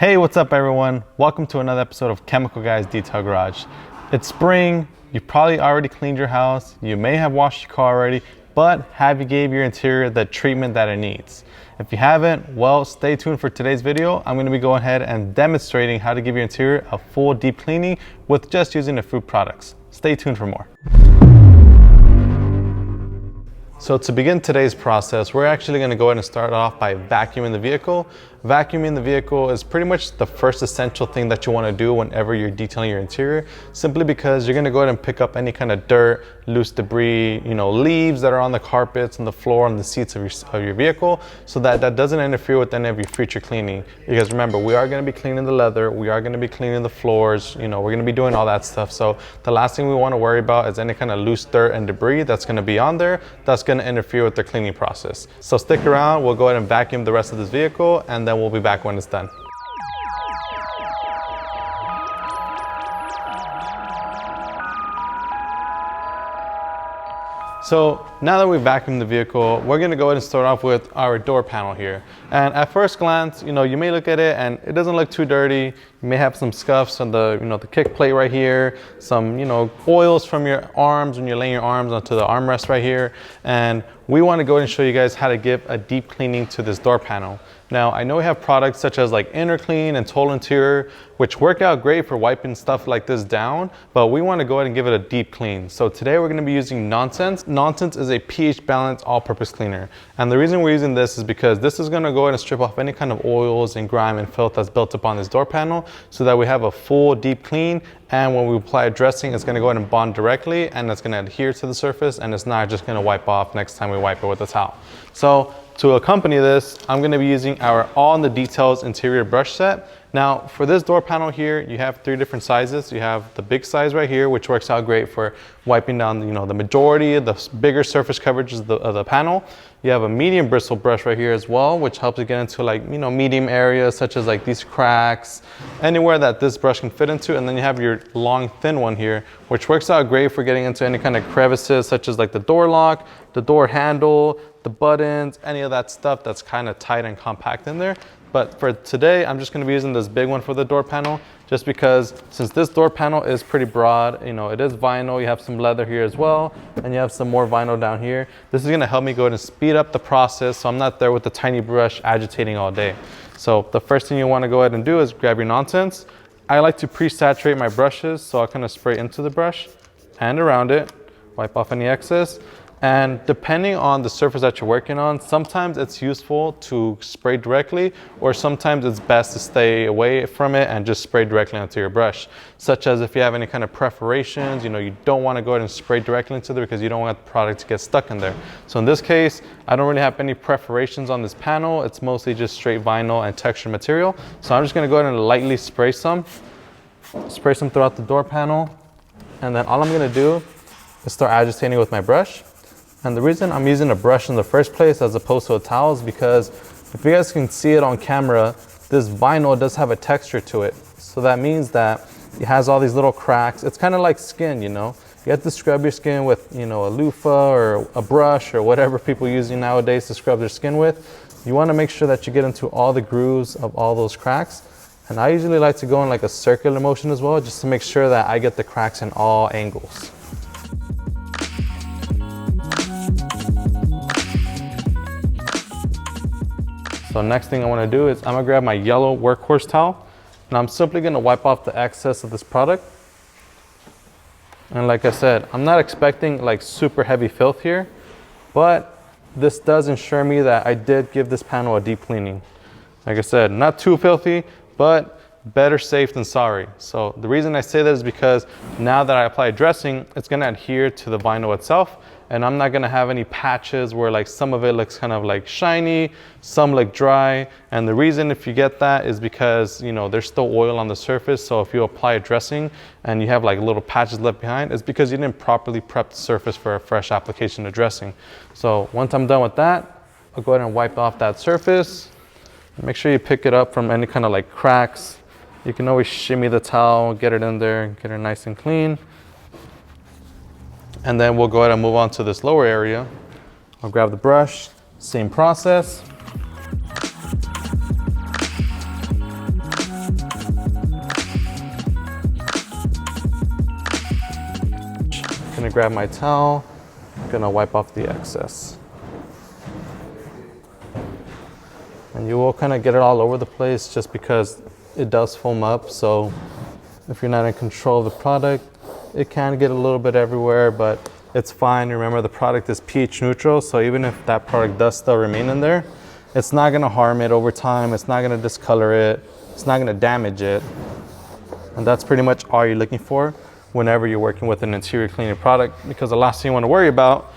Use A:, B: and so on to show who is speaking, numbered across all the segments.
A: Hey, what's up everyone? Welcome to another episode of Chemical Guys Detail Garage. It's spring, you probably already cleaned your house, you may have washed your car already, but have you gave your interior the treatment that it needs? If you haven't, well, stay tuned for today's video. I'm gonna be going ahead and demonstrating how to give your interior a full deep cleaning with just using the food products. Stay tuned for more. So to begin today's process, we're actually going to go ahead and start off by vacuuming the vehicle. Vacuuming the vehicle is pretty much the first essential thing that you want to do whenever you're detailing your interior, simply because you're going to go ahead and pick up any kind of dirt, loose debris, leaves that are on the carpets and the floor and the seats of your vehicle, so that doesn't interfere with any of your future cleaning. Because remember, we are going to be cleaning the leather, we are going to be cleaning the floors, we're going to be doing all that stuff. So the last thing we want to worry about is any kind of loose dirt and debris that's going to be on there that's going to interfere with the cleaning process. So stick around, we'll go ahead and vacuum the rest of this vehicle, and then we'll be back when it's done. So now that we've vacuumed the vehicle, we're going to go ahead and start off with our door panel here. And at first glance, you may look at it and it doesn't look too dirty. You may have some scuffs on the, the kick plate right here, some, oils from your arms when you're laying your arms onto the armrest right here. And we want to go ahead and show you guys how to give a deep cleaning to this door panel. Now, I know we have products such as like Inner Clean and Total Interior, which work out great for wiping stuff like this down, but we want to go ahead and give it a deep clean. So today we're going to be using Nonsense. Nonsense is a pH balanced all-purpose cleaner. And the reason we're using this is because this is going to go ahead and strip off any kind of oils and grime and filth that's built up on this door panel, so that we have a full deep clean. And when we apply a dressing, it's going to go ahead and bond directly, and it's going to adhere to the surface, and it's not just going to wipe off next time we wipe it with a towel. So to accompany this, I'm going to be using our All in the Details interior brush set. Now, for this door panel here, you have three different sizes. You have the big size right here, which works out great for wiping down, the majority of the bigger surface coverages of the panel. You have a medium bristle brush right here as well, which helps you get into medium areas such as like these cracks, anywhere that this brush can fit into. And then you have your long, thin one here, which works out great for getting into any kind of crevices, such as like the door lock, the door handle, the buttons, any of that stuff that's kind of tight and compact in there. But for today, I'm just going to be using this big one for the door panel, just because since this door panel is pretty broad, it is vinyl, you have some leather here as well, and you have some more vinyl down here. This is going to help me go ahead and speed up the process, so I'm not there with the tiny brush agitating all day. So the first thing you want to go ahead and do is grab your Nonsense. I like to pre-saturate my brushes, so I'll kind of spray into the brush and around it, wipe off any excess. And depending on the surface that you're working on, sometimes it's useful to spray directly, or sometimes it's best to stay away from it and just spray directly onto your brush. Such as if you have any kind of perforations, you don't want to go ahead and spray directly into there because you don't want the product to get stuck in there. So in this case, I don't really have any perforations on this panel. It's mostly just straight vinyl and textured material. So I'm just going to go ahead and lightly spray some throughout the door panel. And then all I'm going to do is start agitating with my brush. And the reason I'm using a brush in the first place as opposed to a towel is because if you guys can see it on camera, this vinyl does have a texture to it. So that means that it has all these little cracks. It's kind of like skin, You have to scrub your skin with, a loofah or a brush or whatever people using nowadays to scrub their skin with. You want to make sure that you get into all the grooves of all those cracks. And I usually like to go in like a circular motion as well, just to make sure that I get the cracks in all angles. So next thing I want to do is I'm going to grab my yellow workhorse towel, and I'm simply going to wipe off the excess of this product. And like I said, I'm not expecting like super heavy filth here, but this does ensure me that I did give this panel a deep cleaning. Like I said, not too filthy, but better safe than sorry. So the reason I say that is because now that I apply dressing, it's going to adhere to the vinyl itself. And I'm not going to have any patches where like some of it looks kind of like shiny, some look dry. And the reason if you get that is because, there's still oil on the surface. So if you apply a dressing and you have like little patches left behind, it's because you didn't properly prep the surface for a fresh application of dressing. So once I'm done with that, I'll go ahead and wipe off that surface. Make sure you pick it up from any kind of like cracks. You can always shimmy the towel, get it in there, get it nice and clean. And then we'll go ahead and move on to this lower area. I'll grab the brush, same process. gonna grab my towel, gonna wipe off the excess. And you will kind of get it all over the place just because it does foam up. So if you're not in control of the product, it can get a little bit everywhere, but it's fine. Remember, the product is pH neutral, so even if that product does still remain in there, it's not gonna harm it over time. It's not gonna discolor it. It's not gonna damage it. And that's pretty much all you're looking for whenever you're working with an interior cleaning product, because the last thing you wanna worry about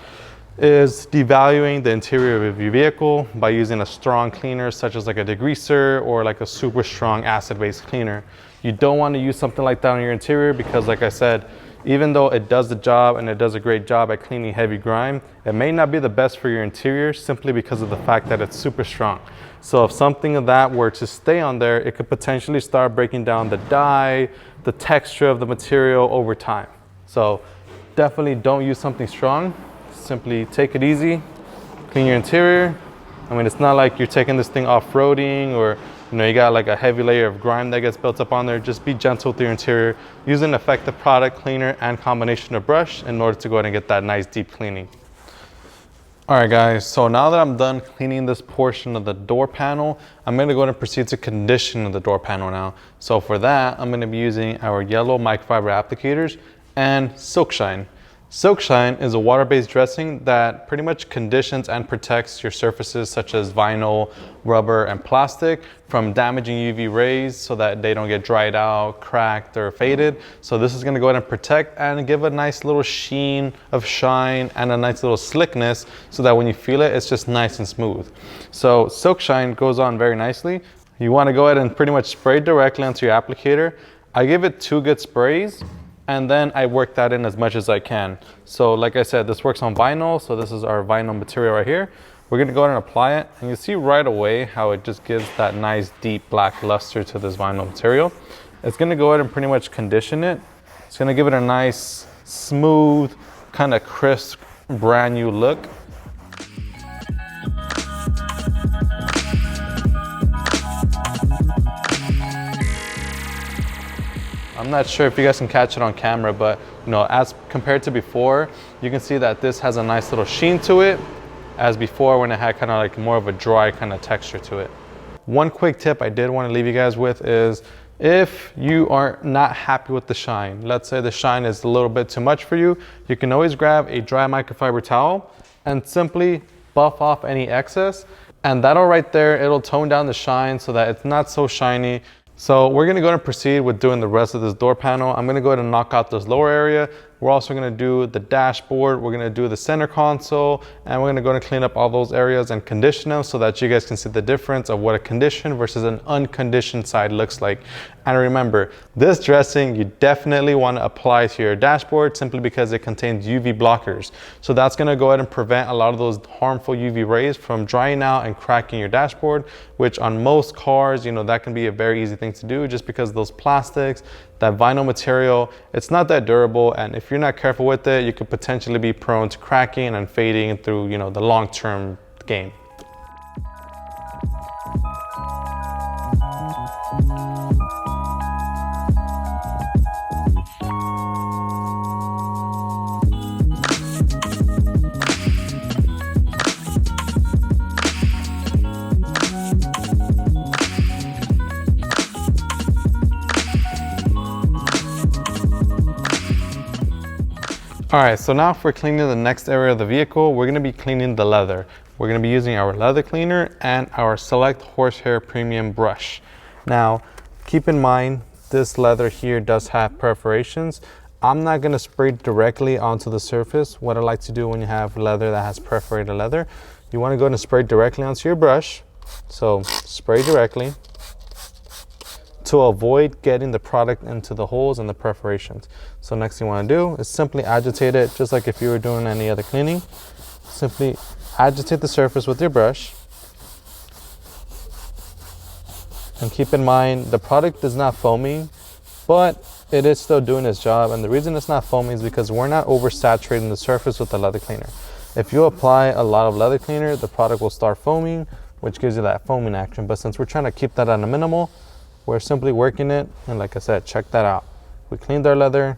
A: is devaluing the interior of your vehicle by using a strong cleaner such as like a degreaser or like a super strong acid-based cleaner. You don't want to use something like that on your interior because, like I said, even though it does the job and it does a great job at cleaning heavy grime, it may not be the best for your interior simply because of the fact that it's super strong. So if something of that were to stay on there, it could potentially start breaking down the dye, the texture of the material over time. So definitely don't use something strong. Simply take it easy, clean your interior. I mean, it's not like you're taking this thing off-roading or, you know, you got like a heavy layer of grime that gets built up on there. Just be gentle with your interior. Use an effective product, cleaner, and combination of brush in order to go ahead and get that nice deep cleaning. All right, guys, so now that I'm done cleaning this portion of the door panel, I'm gonna go ahead and proceed to condition the door panel now. So for that, I'm gonna be using our yellow microfiber applicators and Silk Shine. Silk Shine is a water-based dressing that pretty much conditions and protects your surfaces such as vinyl, rubber, and plastic from damaging UV rays so that they don't get dried out, cracked, or faded. So this is gonna go ahead and protect and give a nice little sheen of shine and a nice little slickness so that when you feel it, it's just nice and smooth. So Silk Shine goes on very nicely. You wanna go ahead and pretty much spray directly onto your applicator. I give it 2 good sprays, and then I work that in as much as I can. So like I said, this works on vinyl. So this is our vinyl material right here. We're gonna go ahead and apply it. And you see right away how it just gives that nice deep black luster to this vinyl material. It's gonna go ahead and pretty much condition it. It's gonna give it a nice, smooth, kind of crisp, brand new look. I'm not sure if you guys can catch it on camera, but you know, as compared to before, you can see that this has a nice little sheen to it, as before when it had kind of like more of a dry kind of texture to it. One quick tip I did want to leave you guys with is if you are not happy with the shine, let's say the shine is a little bit too much for you, you can always grab a dry microfiber towel and simply buff off any excess. And that'll right there, it'll tone down the shine so that it's not so shiny. So we're gonna go ahead and proceed with doing the rest of this door panel. I'm gonna go ahead and knock out this lower area. We're also gonna do the dashboard. We're gonna do the center console, and we're gonna go ahead and clean up all those areas and condition them so that you guys can see the difference of what a conditioned versus an unconditioned side looks like. And remember, this dressing you definitely wanna apply to your dashboard simply because it contains UV blockers. So that's gonna go ahead and prevent a lot of those harmful UV rays from drying out and cracking your dashboard, which on most cars, you know, that can be a very easy thing to do just because those plastics, that vinyl material, it's not that durable, and if you're not careful with it, you could potentially be prone to cracking and fading through, you know, the long-term game. All right, so now for cleaning the next area of the vehicle, we're gonna be cleaning the leather. We're gonna be using our leather cleaner and our Select Horsehair Premium brush. Now, keep in mind, this leather here does have perforations. I'm not gonna spray directly onto the surface. What I like to do when you have leather that has perforated leather, you wanna go ahead and spray directly onto your brush. So spray directly to avoid getting the product into the holes and the perforations. So next thing you want to do is simply agitate it, just like if you were doing any other cleaning. Simply agitate the surface with your brush. And keep in mind, the product is not foaming, but it is still doing its job. And the reason it's not foaming is because we're not oversaturating the surface with the leather cleaner. If you apply a lot of leather cleaner, the product will start foaming, which gives you that foaming action. But since we're trying to keep that at a minimal, we're simply working it, and like I said, check that out. We cleaned our leather.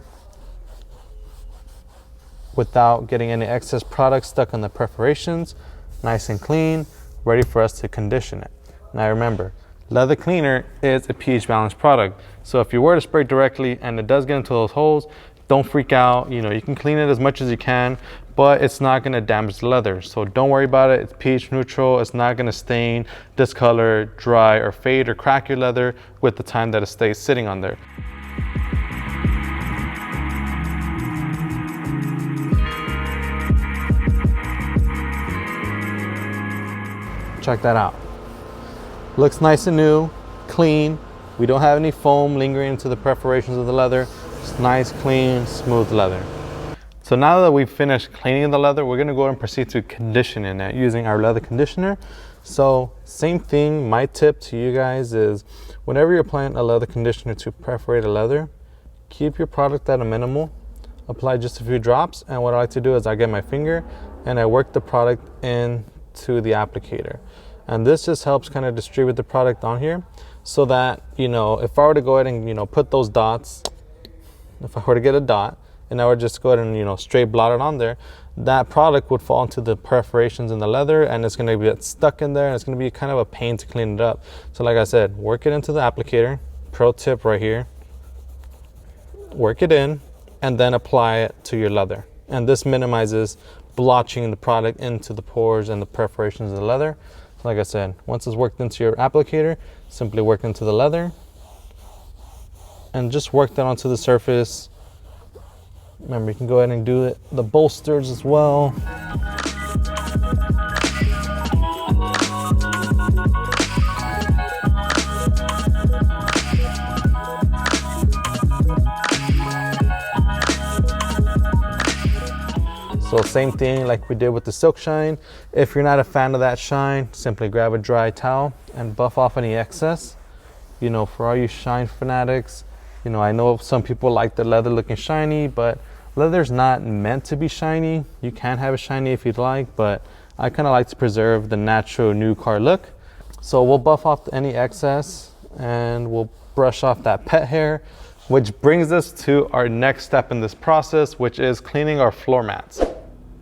A: without getting any excess product stuck on the perforations. Nice and clean, ready for us to condition it. Now remember, leather cleaner is a pH balanced product. So if you were to spray directly and it does get into those holes, don't freak out. You know, you can clean it as much as you can, but it's not gonna damage the leather. So don't worry about it. It's pH neutral. It's not gonna stain, discolor, dry, or fade or crack your leather with the time that it stays sitting on there. Check that out. Looks nice and new, clean. We don't have any foam lingering into the perforations of the leather. It's nice, clean, smooth leather. So now that we've finished cleaning the leather, we're gonna go and proceed to conditioning it using our leather conditioner. So same thing, my tip to you guys is whenever you're applying a leather conditioner to perforate a leather, keep your product at a minimal. Apply just a few drops, and what I like to do is I get my finger and I work the product into the applicator. And this just helps kind of distribute the product on here so that, you know, if I were to go ahead and, you know, put those dots, if I were to get a dot and I would just go ahead and, you know, straight blot it on there, that product would fall into the perforations in the leather and it's going to get stuck in there and it's going to be kind of a pain to clean it up. So like I said, work it into the applicator. Pro tip right here. Work it in and then apply it to your leather. And this minimizes blotching the product into the pores and the perforations of the leather. So like I said, once it's worked into your applicator, simply work into the leather and just work that onto the surface. Remember, you can go ahead and do it, the bolsters as well. So same thing like we did with the silk shine. If you're not a fan of that shine, simply grab a dry towel and buff off any excess. You know, for all you shine fanatics, you know, I know some people like the leather looking shiny, but leather's not meant to be shiny. You can have it shiny if you'd like, but I kind of like to preserve the natural new car look. So we'll buff off any excess and we'll brush off that pet hair, which brings us to our next step in this process, which is cleaning our floor mats.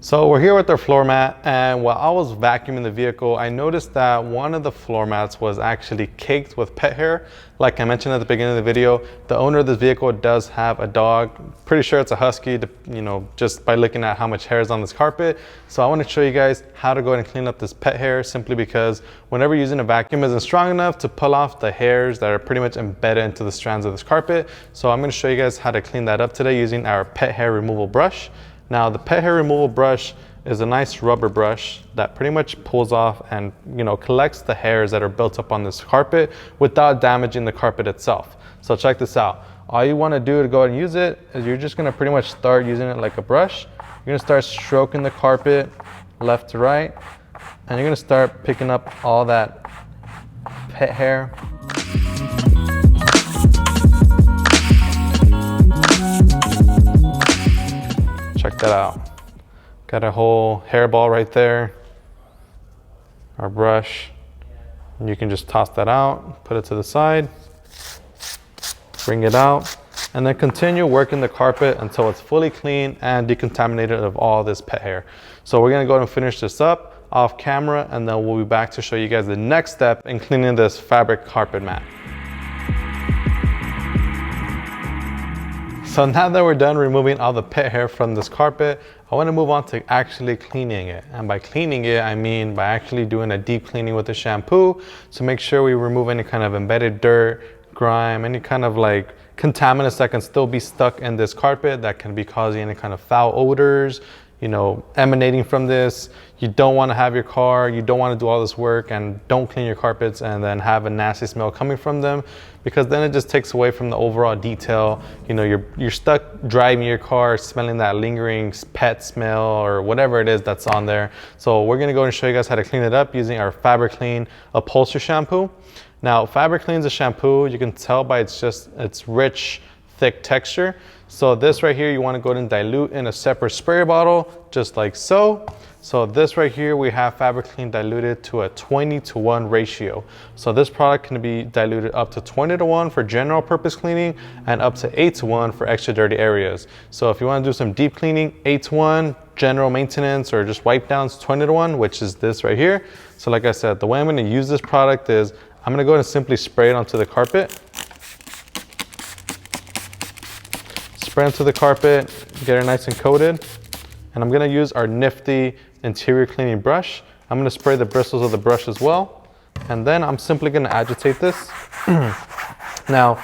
A: So we're here with our floor mat, and while I was vacuuming the vehicle, I noticed that one of the floor mats was actually caked with pet hair. Like I mentioned at the beginning of the video, the owner of this vehicle does have a dog. Pretty sure it's a husky, you know, just by looking at how much hair is on this carpet. So I want to show you guys how to go ahead and clean up this pet hair, simply because whenever using a vacuum isn't strong enough to pull off the hairs that are pretty much embedded into the strands of this carpet. So I'm going to show you guys how to clean that up today using our pet hair removal brush. Now the pet hair removal brush is a nice rubber brush that pretty much pulls off and, you know, collects the hairs that are built up on this carpet without damaging the carpet itself. So check this out. All you want to do to go ahead and use it is you're just going to pretty much start using it like a brush. You're going to start stroking the carpet left to right, and you're going to start picking up all that pet hair. Check that out. Got a whole hairball right there. Our brush. And you can just toss that out, put it to the side, bring it out, and then continue working the carpet until it's fully clean and decontaminated of all this pet hair. So we're gonna go ahead and finish this up off camera, and then we'll be back to show you guys the next step in cleaning this fabric carpet mat. So now that we're done removing all the pet hair from this carpet, I want to move on to actually cleaning it. And by cleaning it, I mean by actually doing a deep cleaning with a shampoo to make sure we remove any kind of embedded dirt, grime, any kind of like contaminants that can still be stuck in this carpet that can be causing any kind of foul odors, you know, emanating from this. You don't want to have your car, you don't want to do all this work and don't clean your carpets and then have a nasty smell coming from them, because then it just takes away from the overall detail. You know, you're stuck driving your car smelling that lingering pet smell or whatever it is that's on there. So we're going to go and show you guys how to clean it up using our Fabric Clean Upholstery shampoo. Now, Fabric Clean's a shampoo, you can tell by its rich, thick texture. So this right here, you want to go ahead and dilute in a separate spray bottle, just like so. So this right here, we have Fabric Clean diluted to a 20:1 ratio. So this product can be diluted up to 20:1 for general purpose cleaning and up to 8:1 for extra dirty areas. So if you want to do some deep cleaning, 8:1, general maintenance or just wipe downs, 20:1, which is this right here. So like I said, the way I'm going to use this product is I'm going to go ahead and simply spray it onto the carpet. Spray onto the carpet, get it nice and coated. And I'm going to use our nifty interior cleaning brush. I'm going to spray the bristles of the brush as well. And then I'm simply going to agitate this. Now,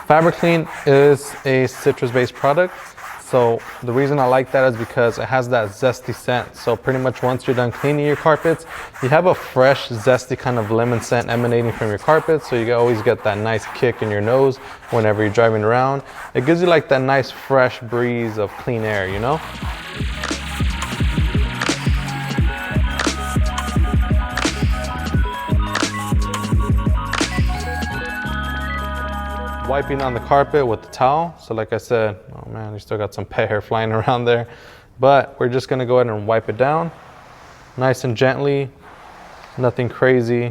A: Fabric Clean is a citrus-based product. So the reason I like that is because it has that zesty scent. So pretty much once you're done cleaning your carpets, you have a fresh, zesty kind of lemon scent emanating from your carpet. So you always get that nice kick in your nose whenever you're driving around. It gives you like that nice fresh breeze of clean air, you know? Wiping on the carpet with the towel. So like I said, oh man, you still got some pet hair flying around there. But we're just gonna go ahead and wipe it down. Nice and gently, nothing crazy.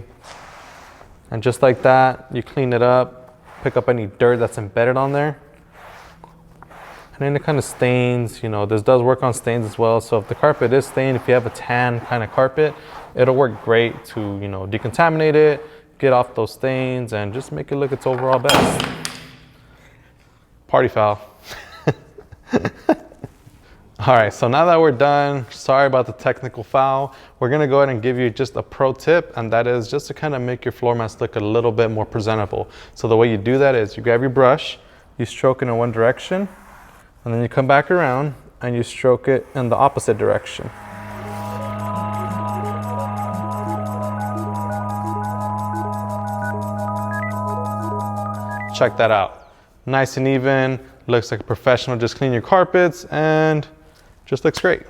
A: And just like that, you clean it up, pick up any dirt that's embedded on there. And then it kind of stains, you know, this does work on stains as well. So if the carpet is stained, if you have a tan kind of carpet, it'll work great to, you know, decontaminate it, get off those stains and just make it look its overall best. Party foul. All right, so now that we're done, sorry about the technical foul, we're gonna go ahead and give you just a pro tip, and that is just to kind of make your floor mats look a little bit more presentable. So the way you do that is you grab your brush, you stroke it in one direction, and then you come back around and you stroke it in the opposite direction. Check that out. Nice and even, looks like a professional. Just clean your carpets and just looks great.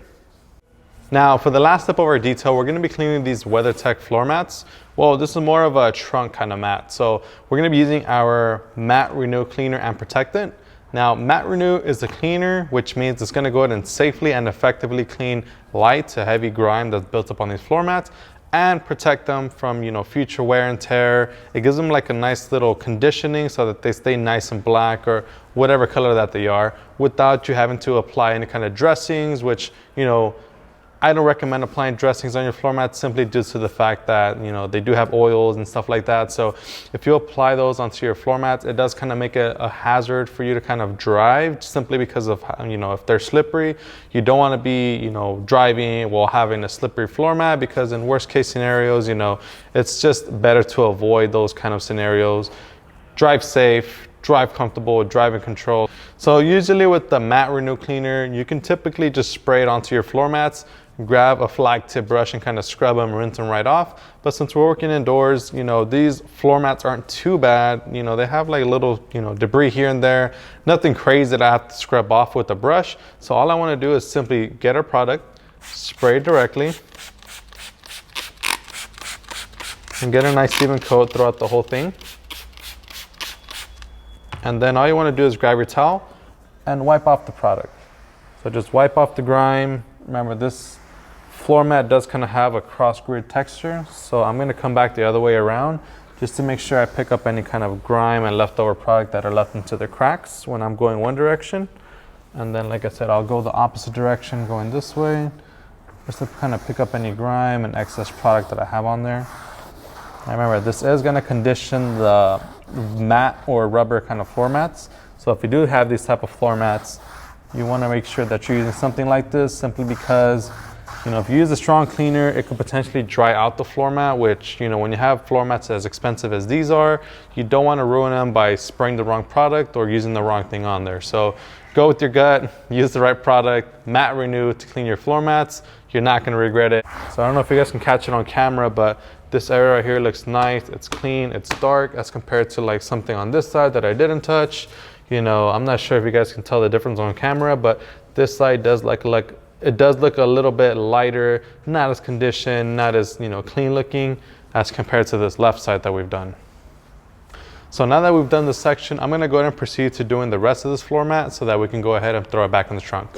A: Now for the last step of our detail, we're gonna be cleaning these WeatherTech floor mats. Well, this is more of a trunk kind of mat. So we're gonna be using our Matte Renew cleaner and protectant. Now, Matte Renew is a cleaner, which means it's gonna go ahead and safely and effectively clean light to heavy grime that's built up on these floor mats and protect them from, you know, future wear and tear. It gives them like a nice little conditioning so that they stay nice and black or whatever color that they are without you having to apply any kind of dressings, which, you know, I don't recommend applying dressings on your floor mats simply due to the fact that, you know, they do have oils and stuff like that. So if you apply those onto your floor mats, it does kind of make it a hazard for you to kind of drive simply because of, you know, if they're slippery, you don't want to be, you know, driving while having a slippery floor mat because in worst case scenarios, you know, it's just better to avoid those kind of scenarios. Drive safe, drive comfortable, drive in control. So usually with the Matte Renew cleaner, you can typically just spray it onto your floor mats, grab a flag tip brush and kind of scrub them, rinse them right off. But since we're working indoors, you know, these floor mats aren't too bad. You know, they have like a little, you know, debris here and there, nothing crazy that I have to scrub off with a brush. So all I want to do is simply get our product, spray it directly, and get a nice even coat throughout the whole thing. And then all you want to do is grab your towel and wipe off the product. So just wipe off the grime. Remember, this floor mat does kind of have a cross grid texture, so I'm going to come back the other way around just to make sure I pick up any kind of grime and leftover product that are left into the cracks when I'm going one direction. And then, like I said, I'll go the opposite direction going this way just to kind of pick up any grime and excess product that I have on there. And remember, this is going to condition the matte or rubber kind of floor mats. So if you do have these type of floor mats, you want to make sure that you're using something like this simply because, you know, if you use a strong cleaner, it could potentially dry out the floor mat, which, you know, when you have floor mats as expensive as these are, you don't want to ruin them by spraying the wrong product or using the wrong thing on there. So go with your gut, use the right product, Matte Renew to clean your floor mats. You're not going to regret it. So I don't know if you guys can catch it on camera, but this area right here looks nice. It's clean, it's dark as compared to like something on this side that I didn't touch. You know, I'm not sure if you guys can tell the difference on camera, but this side does it does look a little bit lighter, not as conditioned, not as, you know, clean looking as compared to this left side that we've done. So now that we've done this section, I'm going to go ahead and proceed to doing the rest of this floor mat so that we can go ahead and throw it back in the trunk.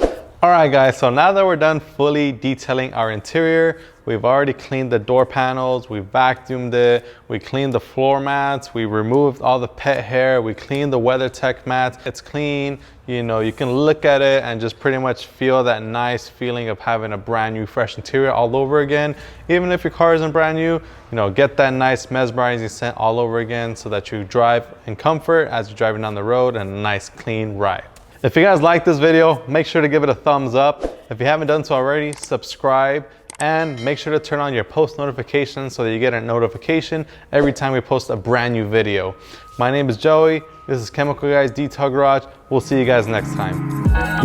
A: All right guys, so now that we're done fully detailing our interior, we've already cleaned the door panels, we vacuumed it, we cleaned the floor mats, we removed all the pet hair, we cleaned the WeatherTech mats. It's clean, you know, you can look at it and just pretty much feel that nice feeling of having a brand new fresh interior all over again. Even if your car isn't brand new, you know, get that nice mesmerizing scent all over again so that you drive in comfort as you're driving down the road and a nice clean ride. If you guys like this video, make sure to give it a thumbs up. If you haven't done so already, subscribe and make sure to turn on your post notifications so that you get a notification every time we post a brand new video. My name is Joey. This is Chemical Guys Detail Garage. We'll see you guys next time.